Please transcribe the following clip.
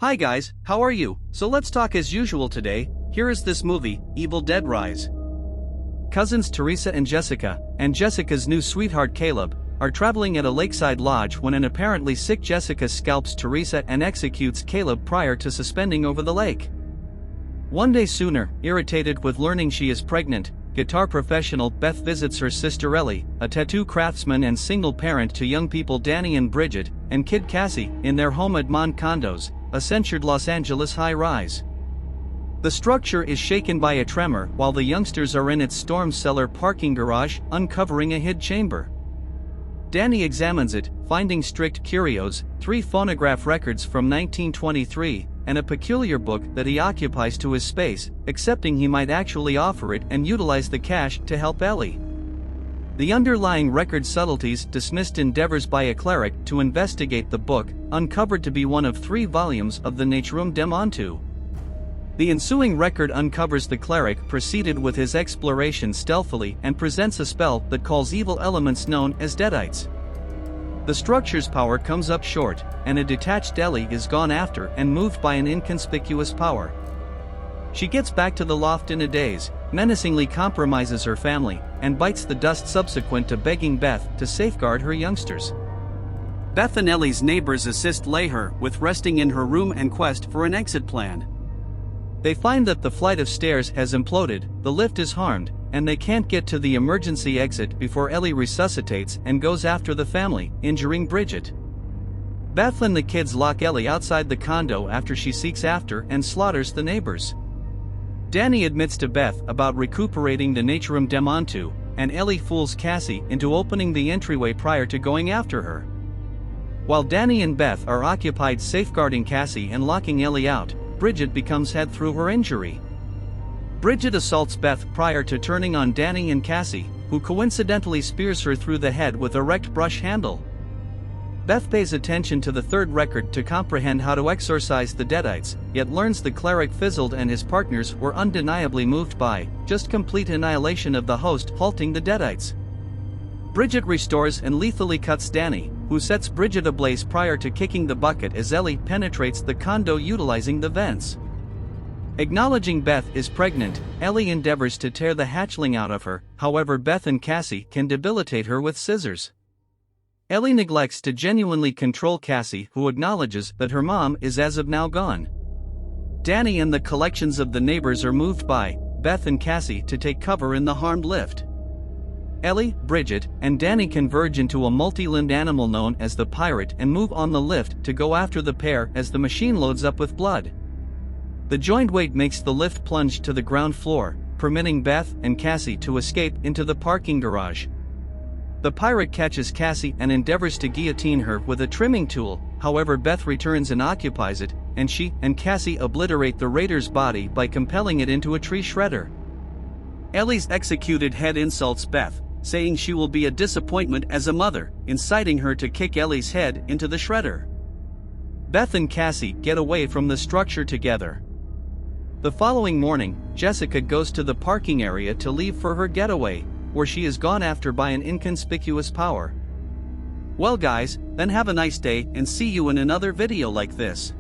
Hi guys, how are you? So let's talk as usual today. Here is this movie, Evil Dead Rise. Cousins Teresa and Jessica's new sweetheart Caleb, are traveling at a lakeside lodge when an apparently sick Jessica scalps Teresa and executes Caleb prior to suspending over the lake. One day sooner, irritated with learning she is pregnant, guitar professional Beth visits her sister Ellie, a tattoo craftsman and single parent to young people Danny and Bridget, and kid Cassie, in their home at Mont Condos, a censured Los Angeles high-rise. The structure is shaken by a tremor while the youngsters are in its storm cellar parking garage, uncovering a hid chamber. Danny examines it, finding strict curios, 3 phonograph records from 1923, and a peculiar book that he occupies to his space, accepting he might actually offer it and utilize the cash to help Ellie. The underlying record subtleties dismissed endeavors by a cleric to investigate the book, uncovered to be one of 3 volumes of the Naturum Demontu. The ensuing record uncovers the cleric proceeded with his exploration stealthily and presents a spell that calls evil elements known as deadites. The structure's power comes up short, and a detached Ellie is gone after and moved by an inconspicuous power. She gets back to the loft in a daze, menacingly compromises her family, and bites the dust subsequent to begging Beth to safeguard her youngsters. Beth and Ellie's neighbors assist her with resting in her room and quest for an exit plan. They find that the flight of stairs has imploded, the lift is harmed, and they can't get to the emergency exit before Ellie resuscitates and goes after the family, injuring Bridget. Beth and the kids lock Ellie outside the condo after she seeks after and slaughters the neighbors. Danny admits to Beth about recuperating the Naturum Demontu, and Ellie fools Cassie into opening the entryway prior to going after her. While Danny and Beth are occupied safeguarding Cassie and locking Ellie out, Bridget becomes head through her injury. Bridget assaults Beth prior to turning on Danny and Cassie, who coincidentally spears her through the head with a wrecked brush handle. Beth pays attention to the 3rd record to comprehend how to exorcise the deadites, yet learns the cleric fizzled and his partners were undeniably moved by just complete annihilation of the host halting the deadites. Bridget restores and lethally cuts Danny, who sets Bridget ablaze prior to kicking the bucket as Ellie penetrates the condo utilizing the vents. Acknowledging Beth is pregnant, Ellie endeavors to tear the hatchling out of her, however Beth and Cassie can debilitate her with scissors. Ellie neglects to genuinely control Cassie, who acknowledges that her mom is as of now gone. Danny and the collections of the neighbors are moved by Beth and Cassie to take cover in the harmed lift. Ellie, Bridget, and Danny converge into a multi-limbed animal known as the Pirate and move on the lift to go after the pair as the machine loads up with blood. The joint weight makes the lift plunge to the ground floor, permitting Beth and Cassie to escape into the parking garage. The Pirate catches Cassie and endeavors to guillotine her with a trimming tool, however Beth returns and occupies it, and she and Cassie obliterate the raider's body by compelling it into a tree shredder. Ellie's executed head insults Beth, saying she will be a disappointment as a mother, inciting her to kick Ellie's head into the shredder. Beth and Cassie get away from the structure together. The following morning, Jessica goes to the parking area to leave for her getaway, where she is gone after by an inconspicuous power. Well guys, then have a nice day and see you in another video like this.